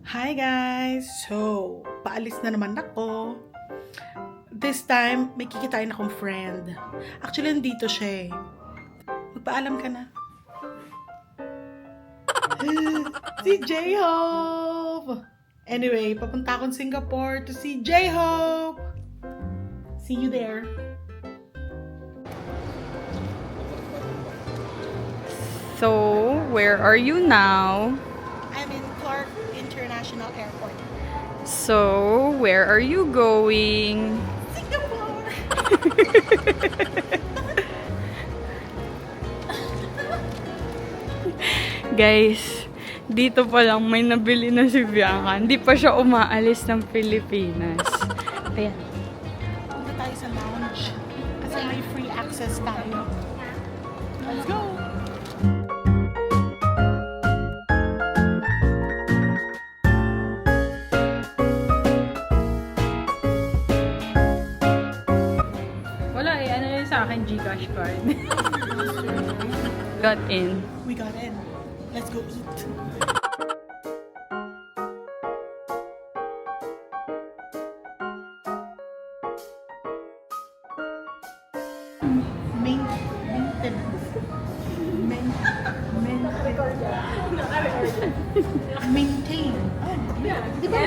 Hi guys! So, paalis na naman ako. This time, may kikitain akong friend. Actually, nandito siya eh. Magpaalam ka na. Si J-Hope! Anyway, papunta akong Singapore to see J-Hope! See you there. So, where are you now? I'm in Clark International Airport. So, where are you going? Singapore! Guys, dito pa lang may nabili na si Bianca. Hindi pa siya umaalis ng Pilipinas. Ayan. Punta tayo sa lounge. Kasi may free access tayo. Let's go! Wala eh, ano yun sa akin, Gcash card. Got in. We got in. Let's go eat. Maintenance. Maintain. Di ba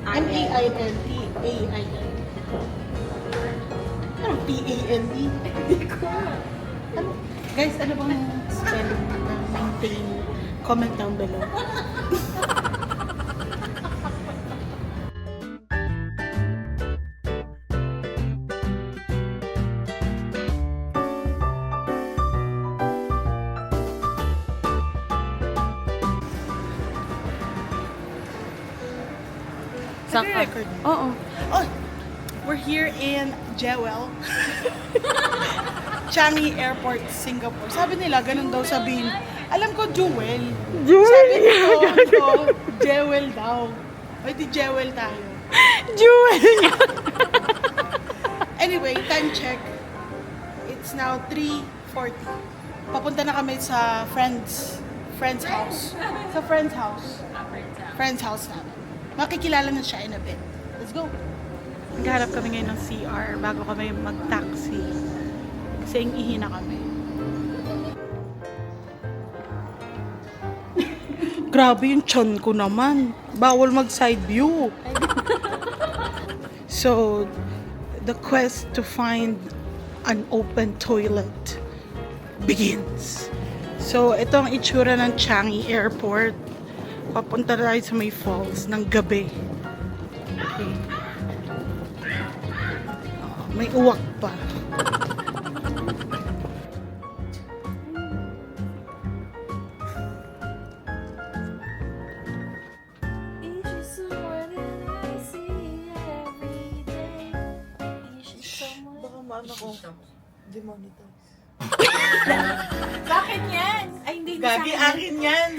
M-A-I-N-T. A-I-N. Anong P-A-N-E? Ano? Guys, ano bang spelling ng maintain? Comment down below. Saka. Nagre-record mo? Oo. Oh, we're here in Jewel. Changi Airport, Singapore. Sabi nila, ganun daw sabihin. Alam ko, Jewel. Sabi nito, Jewel daw. O, di Jewel tayo. Jewel! Anyway, time check. It's now 3:40. Papunta na kami sa friend's house. Sa friend's house. Friend's house namin. Makikilala na siya in a bit. Let's go. Naghahanap kami ngayon ng CR bago kami mag-taxi. Kasi ihi na kami. Grabe yung tiyan ko naman. Bawal mag-side view. So, the quest to find an open toilet begins. So, ito ang itsura ng Changi Airport. Papunta tayo sa may falls ng gabi. Okay. May uwak pa. Baka maano ko. Demonetize. Bakit yan? Ay, hindi Gagi, akin yan!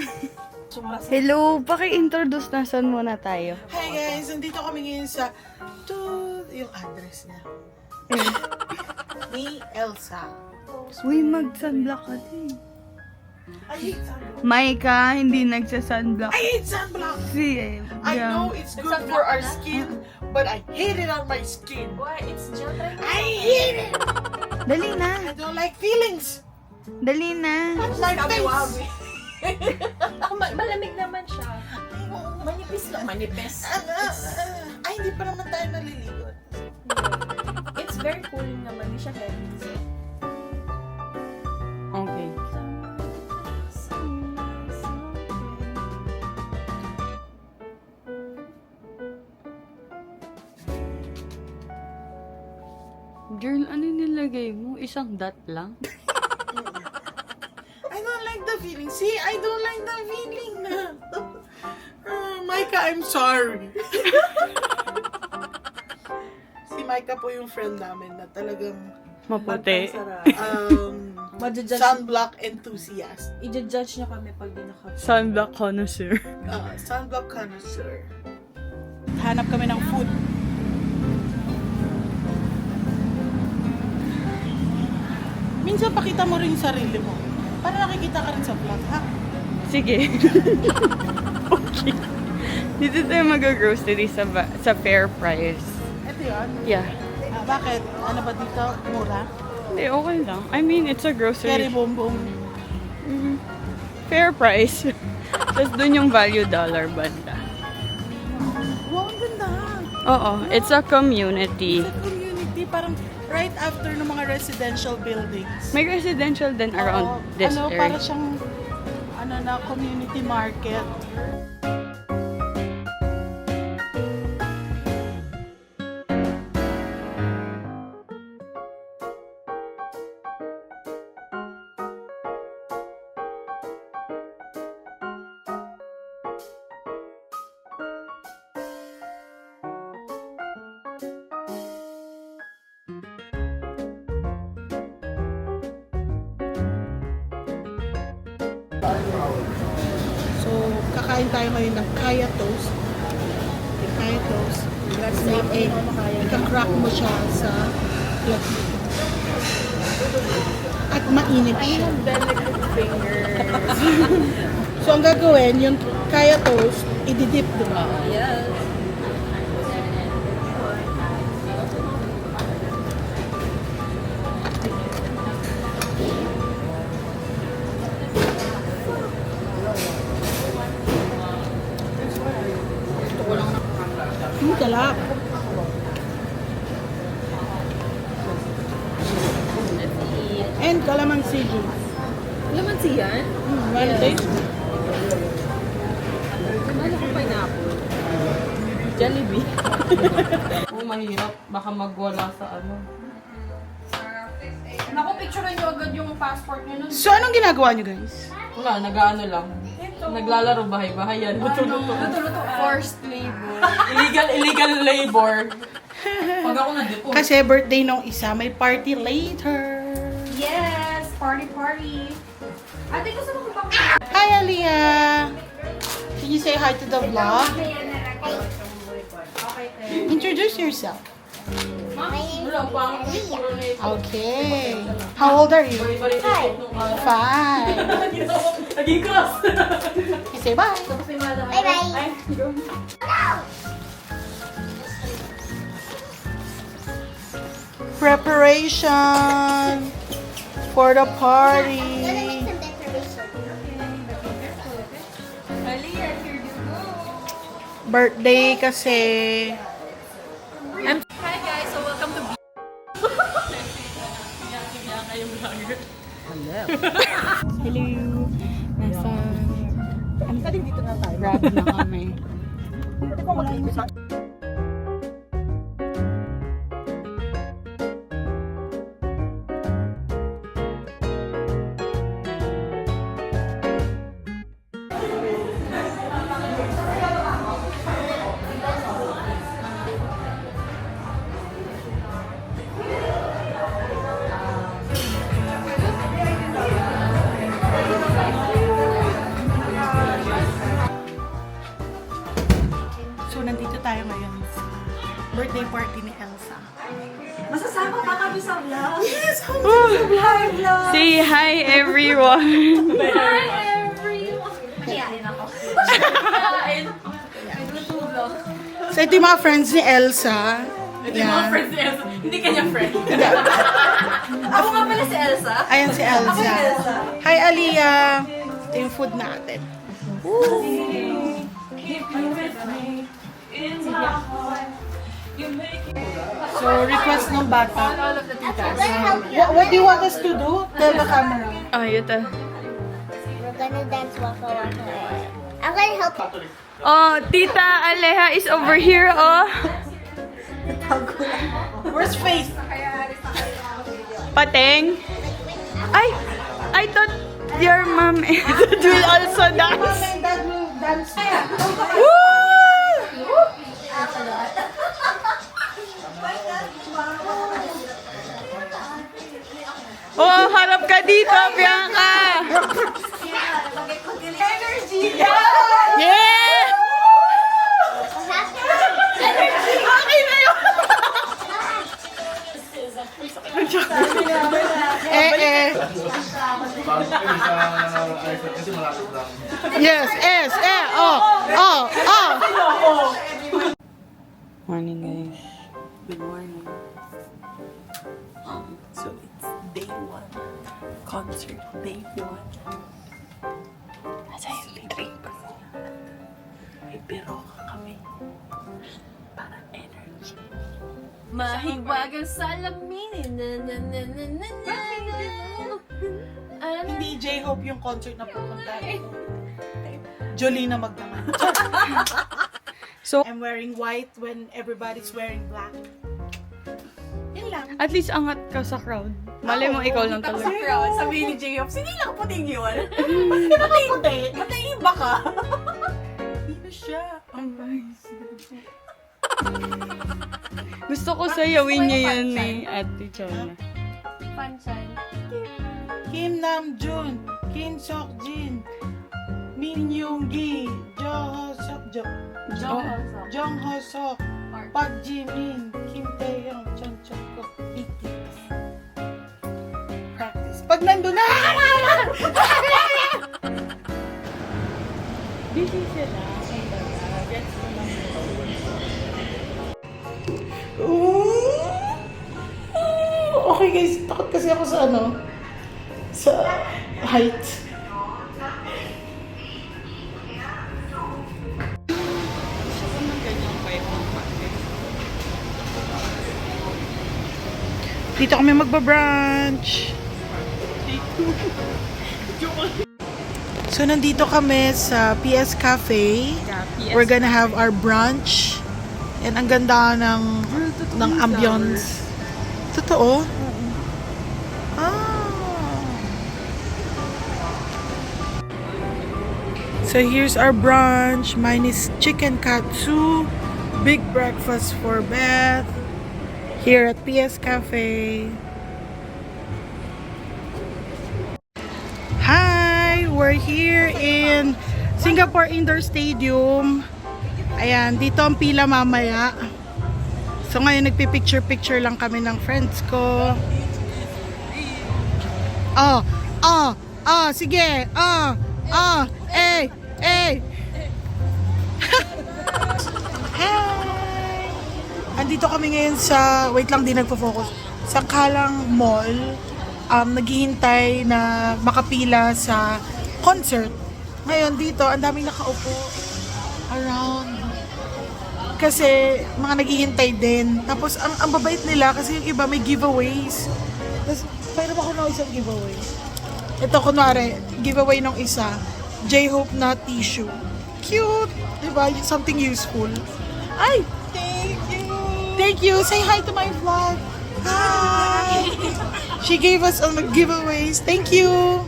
Hello, paki-introduce na saan muna tayo. Hi guys, nandito kami ngayon sa yung address niya. Ni Elsa. Uy, mag-sunblock ka din. I hate sunblock. Maika, hindi nagsa-sunblock. I hate sunblock! Si, I know it's good for our skin, but I hate it on my skin. Why? It's gel type. I hate it! Dali na. I don't like feelings! Dali na. My face! Malamig naman siya. Manipis lang. Manipis. Ay, hindi pa naman tayo naliligo. It's very cooling naman. Hindi siya heavy. So. Okay. Girl, ano nilagay mo? Isang dot lang? I don't like the feeling. See, I don't like the feeling na. Micah, I'm sorry. Si Micah po yung friend namin na talagang Maputi. Madjudge. sunblock enthusiast. I-judge niya kami pag di naka. Sunblock connoisseur. Sunblock connoisseur. Hanap kami ng food. Minsan pakita mo rin yung sarili mo. Para nakikita ka rin sa vlog, ha? Sige. Okay. Dito tayo mag-grocery sa fair price. Ito yun. Yeah. Bakit? Ano ba dito? Mura? Hindi, okay lang. I mean, it's a grocery. Cherry boom boom. Fair price. Tapos dun yung value dollar banda. Wow, ang ganda. Oo, it's a community. Sa community, parang right after ng mga residential buildings. May residential din around Oo, this ano, area. para siyang community market. So, kakain tayo ngayon ng kaya toast. Yung kaya toast. That's may egg. Ika-crack mo siya sa plate. At mainit siya. Delicate fingers. So, ang gagawin, yung kaya toast, ididip, di ba? Yes. Galap. And calamansi juice. Lamansi yan? Well, taste. Ano ko pineapple? Jollibee. Oh, mahirap. Baka magwala sa ano. Naku, picturean nyo agad yung passport nyo nun. So, anong ginagawa nyo, guys? Wala, nag-ano lang. Naglalaro bahay-bahayan. Luto-luto. Forced labor. Illegal labor. Pag ako nandito. Kasi birthday nung isa, may party later. Yes! Party! Ate, gusto mo ko bang... Hi, Aliyah! Can you say hi to the vlog? Introduce yourself. Wala, pang Okay. How old are you? Five. 5. Naging cross. You say bye. Preparation for the party. Birthday kasi. Hi guys, so welcome to Hello. Nasa... Ano ka din dito na tayo? Grab na kami. So, nandito tayo ngayon sa birthday party ni Elsa. Masasama ka kami sa vlog. Yes! Say hi, everyone! Hi everyone! Kayain ako. So, ito yung mga friends ni Elsa. Ito yung mga friends ni Elsa. Hindi kanya friend. Ako nga pala si Elsa. Ayan si Elsa. Ako si Elsa. Hi, Aliyah! Ito yung food natin. So, request ng bata. All of the titas. What do you want us to do? Tell the camera. Oh, yuta. We're gonna dance Waka Waka. I'm gonna help you. Oh, Tita Aleha is over here, oh. Where's Faith? Pateng. Ay, I thought your mom will also Mom dance. and Dad will dance. Woo! Oh, harap ka dito, Bianca. Energy! Yeah! Okay na yun! Yes, oh, oh, oh. Morning, guys. Good morning. So it's day 1. Concert day 1. Nasa yung drink ko. May piroka kami. Para energy. Mahiwagang salamin. Na na na na na na na. Hindi J-Hope yung concert na pupunta. Jolina Magdangan. So, I'm wearing white when everybody's wearing black. Yun lang. at least angat ka sa crowd. Malay mo, ikaw lang talaga. Crowd, sabi ni J-Hope, sige lang puting yun. Matay puti. Matayin ba ka? Hindi na siya. Gusto ko sayawin niya yan eh, Ate Chona. Panchan. Kim Namjoon, Kim Seokjin, Min Yoongi, Jong Ho-seok, Park Ji-min, Kim Tae-young, Chon Chon-kook, BTS. Practice. Pag nandun na, Busy sila. Gets mo lang. Okay guys, takot kasi ako sa sa height. Gusto ko ng ganyang vibe ng podcast. Dito kami magbabrunch. So, nandito kami sa PS Cafe. We're gonna have our brunch. And ang ganda ng ambience. Totoo? Ah. So, here's our brunch. Mine is chicken katsu. Big breakfast for Beth. Here at PS Cafe. Hi! We're here in Singapore Indoor Stadium. Ayan, dito ang pila mamaya. So ngayon nagpipicture-picture lang kami ng friends ko. Sige. Hey. Hi! Andito kami ngayon sa, wait lang, di nagpo-focus. Sa Kallang Mall. Naghihintay na makapila sa concert. Ngayon dito, ang daming nakaupo around. Kasi mga naghihintay din. Tapos ang babait nila kasi yung iba may giveaways. Tapos mayroon ako ng isang giveaway. Ito kunwari, giveaway ng isa. J-Hope na tissue. Cute! Diba? Something useful. Ay! Thank you! Say hi to my vlog! Hi! She gave us giveaways. Thank you!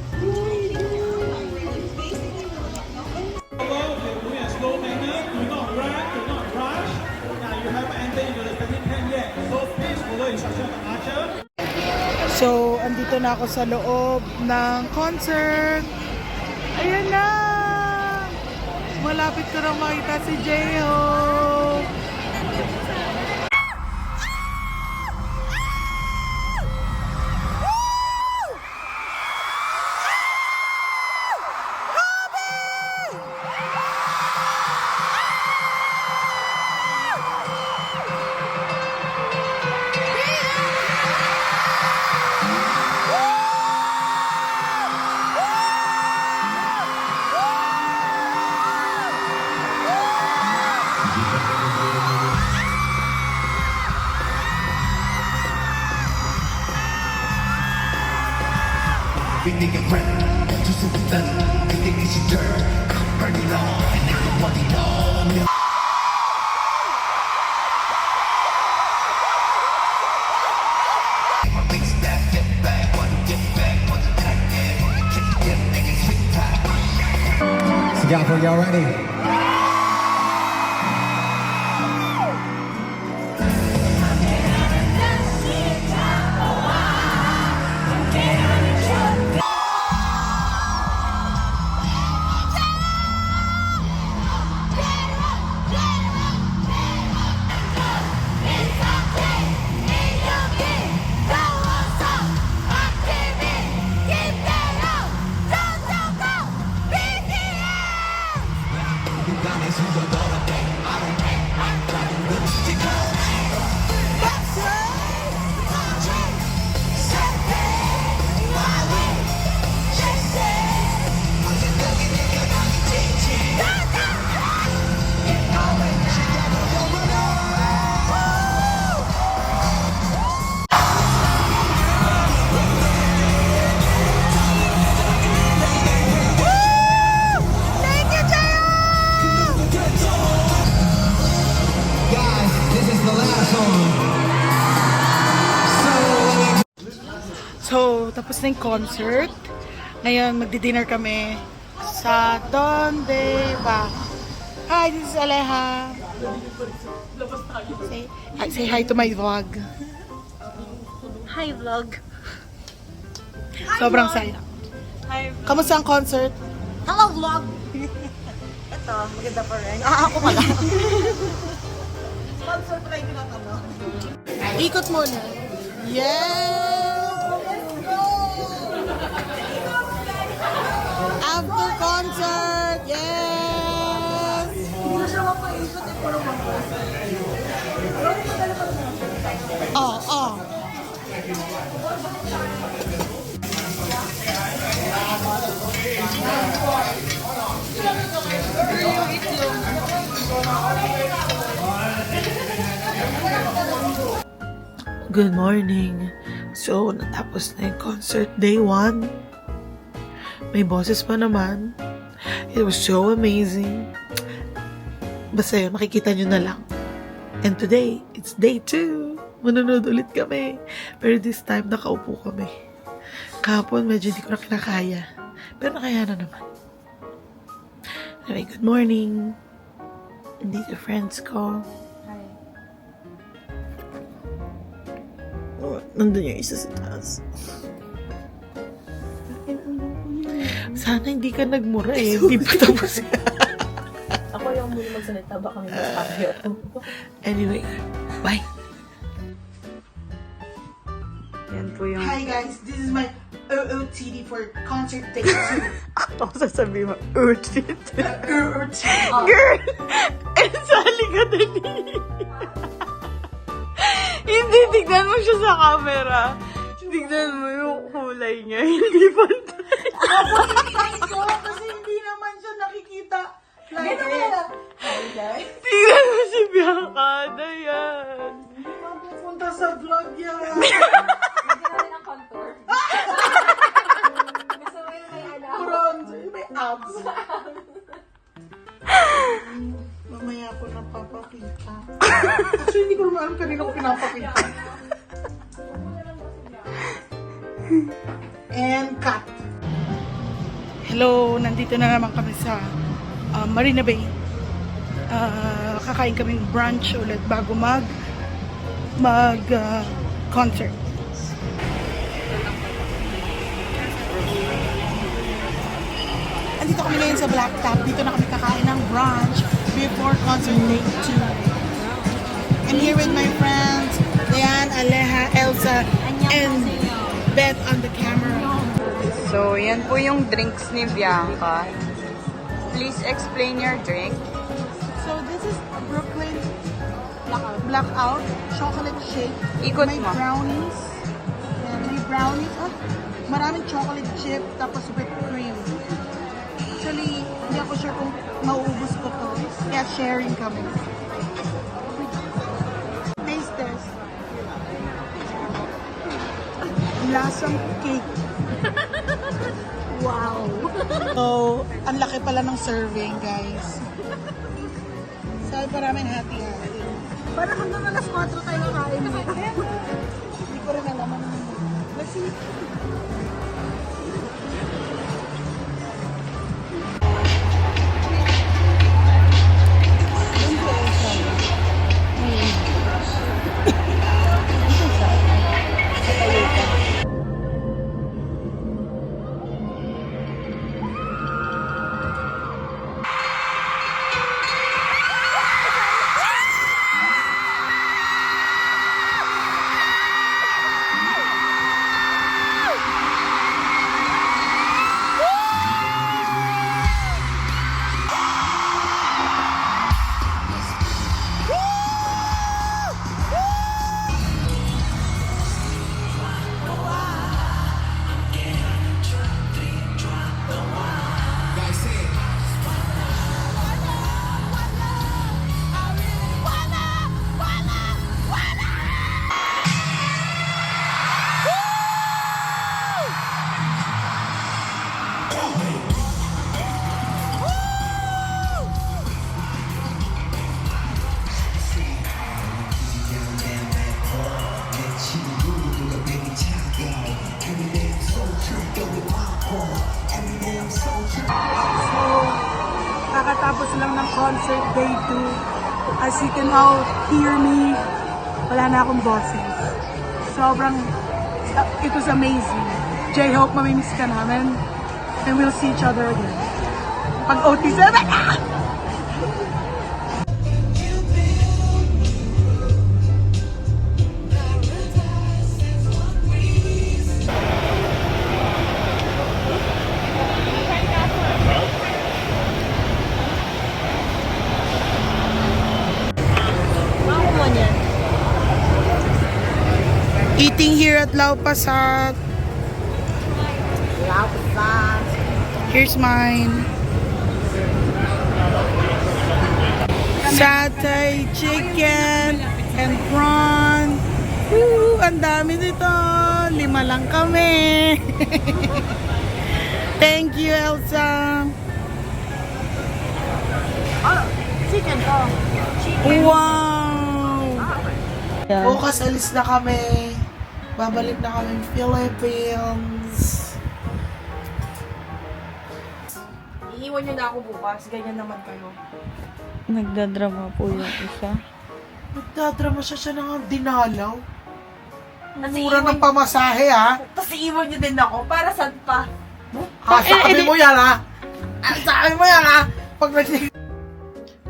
Slow manner, do not run, do not rush. Now you haven't entered into the starting pen yet, so please follow instruction of the usher. So, andito na ako sa loob ng concert. Ayan na! Malapit ko na makita si J-Hope. We think it's rap, just as done. We think it's your dirt, burn it all, and everybody know. My big stack, get back, one get back, one attack, yeah, one kick, yeah, niggas sweet time. Singapore, y'all ready? Tapos na yung concert. Ngayon, magdi-dinner kami sa Donde ba? Hi, this is Aleha. Say hi to my vlog. Hi, vlog. Sobrang saya. Kamusta ang concert? Hello, vlog. Ito, maganda pa rin. Ako pala. Sponsor pa rin tinatama. Ikot muna. Yes! After concert! Yes! Hindi na siya mapaikot eh, puro mag-post. Oh. Good morning. So, natapos na yung concert day 1. May boses pa naman. It was so amazing. Basta yun, makikita nyo na lang. And today, it's day 2. Manonood ulit kami. Pero this time, nakaupo kami. Kahapon, medyo hindi ko na kinakaya. Pero nakaya na naman. Anyway, good morning. Dito friends ko. Oh, nandun yung isa sa taas. Sana hindi ka nagmura eh. Hindi pa tapos. Ako yung muna magsalita, baka may masabi ako. Anyway, bye. Yan po yung... Hi guys, this is my OOTD for concert day 2. Ako sasabihin mo, urgent. OOTD. Girl! Sali ka dali. Hindi, tignan mo siya sa camera. Tignan mo yung kulay niya. Hindi pantay. Kasi hindi naman siya nakikita. Like, Tignan mo si Bianca. Dayan. punta sa vlog yan. Bronze. May abs. Mamaya ako napapakita. Actually, hindi ko naman alam kanina ko pinapakita. And cut. Hello, nandito na naman kami sa Marina Bay. Kakain kaming brunch ulit bago concert. Andito kami ngayon sa Blacktop. Dito na kami kakain ng brunch before concert day 2. I'm here with my friends, Diane, Aleha, Elsa, and Beth on the camera. So, yan po yung drinks ni Bianca. Please explain your drink. So this is Brooklyn Blackout chocolate shake. Ikot May mo. brownies. Yan, may brownies. Oh, maraming chocolate chip tapos whipped cream. Actually, hindi ako sure kung mauubos ko to. Kaya sharing kami. Taste test. Lasang cake. Wow. So, ang laki pala ng serving, guys. So, maraming hati-hati. Parang hanggang alas 4 tayo kain. Hindi ko rin alam. Let's see. concert day 2. As you can all hear me, wala na akong boses. Sobrang, it was amazing. J-Hope, mamimiss ka namin. And we'll see each other again. Pag OT7 na! Eating here at Lau Pasat. Here's mine. Satay chicken and prawn. Woo! Ang dami dito. 5 lang kami. Thank you, Elsa. Chicken to. Wow! Bukas alis na kami. Babalik na kami Philippines. Iiwan nyo na ako bukas. Ganyan naman kayo. Nagdadrama po yung isa. Nagdadrama siya ng dinalaw. Mura ng pamasahe, ha? Tapos iiwan nyo din ako. Para saan pa? Sabi mo yan, ha? Sabi mo yan, ha? Pag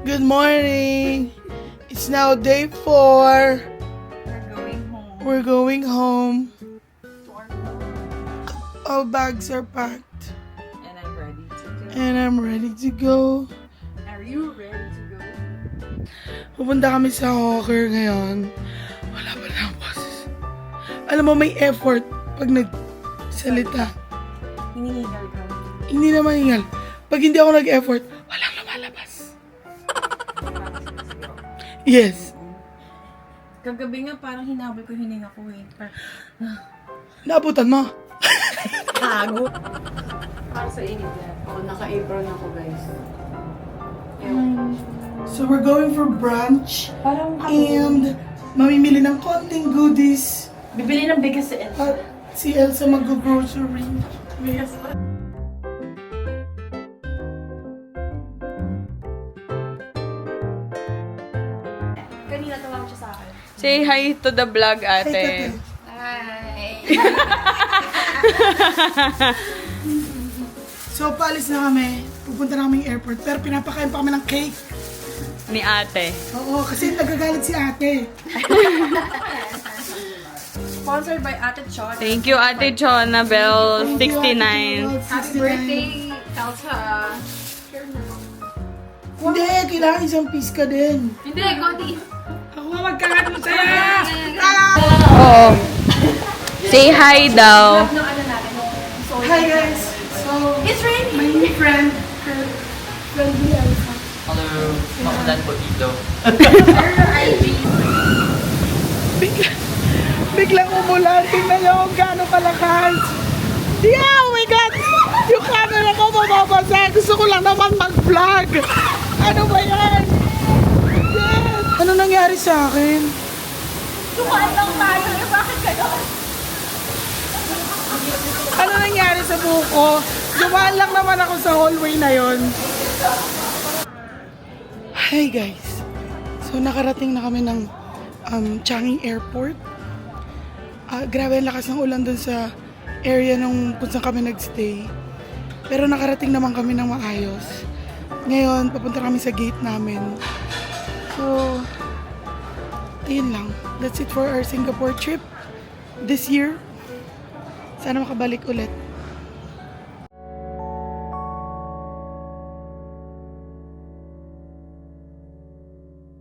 Good morning! It's now day 4. We're going home. All bags are packed. And I'm ready to go. And I'm ready to go. Are you ready to go? Pupunta kami sa Hawker ngayon. Wala pa na ang boses. Alam mo, may effort pag nagsalita. Hinihingal ka. Hindi naman hingal. Pag hindi ako nag-effort, walang lumalabas. Yes. Kagabi nga parang hinabol ko hininga ko eh. Naabutan mo. Tago. Para sa init yan. Oh, naka-apron ako guys. So we're going for brunch. And mamimili ng konting goodies. Bibili ng bigas si Elsa. At si Elsa mag-grocery. Yes. Kanina tumawag siya sa akin. Say hi to the vlog, ate. So, paalis na kami. Pupunta na kami airport. Pero pinapakain pa kami ng cake. Ni ate. Oo, kasi nagagalit si ate. Sponsored by Ate Chon. Thank you, Ate Chona Bell, Thank you, 69. Ate Happy birthday, Elsa. Hindi, kailangan isang piece ka din. Hindi, konti. Ako nga magkakat mo sa'yo! Oo. Say hi daw. No, ano natin. So, Hi guys! So, it's raining. my new friend, her friendly Elsa. Hello, makulan po dito. Biglang umulan. Tingnan niyo kung gaano kalakas. Yeah! Oh my God! Yung camera ko mababasa. Gusto ko lang naman mag-vlog. Ano ba yan? Yes! Ano nangyari sa akin? Tumaan lang tayo. Eh, bakit gano'n? Ano nangyari sa buko? Dumaan lang naman ako sa hallway na yon. Hi guys! So nakarating na kami ng Changi Airport. Grabe ang lakas ng ulan dun sa area nung kung saan kami nagstay. Pero nakarating naman kami ng maayos. Ngayon, papunta kami sa gate namin. So, yun lang. That's it for our Singapore trip this year. Sana makabalik ulit.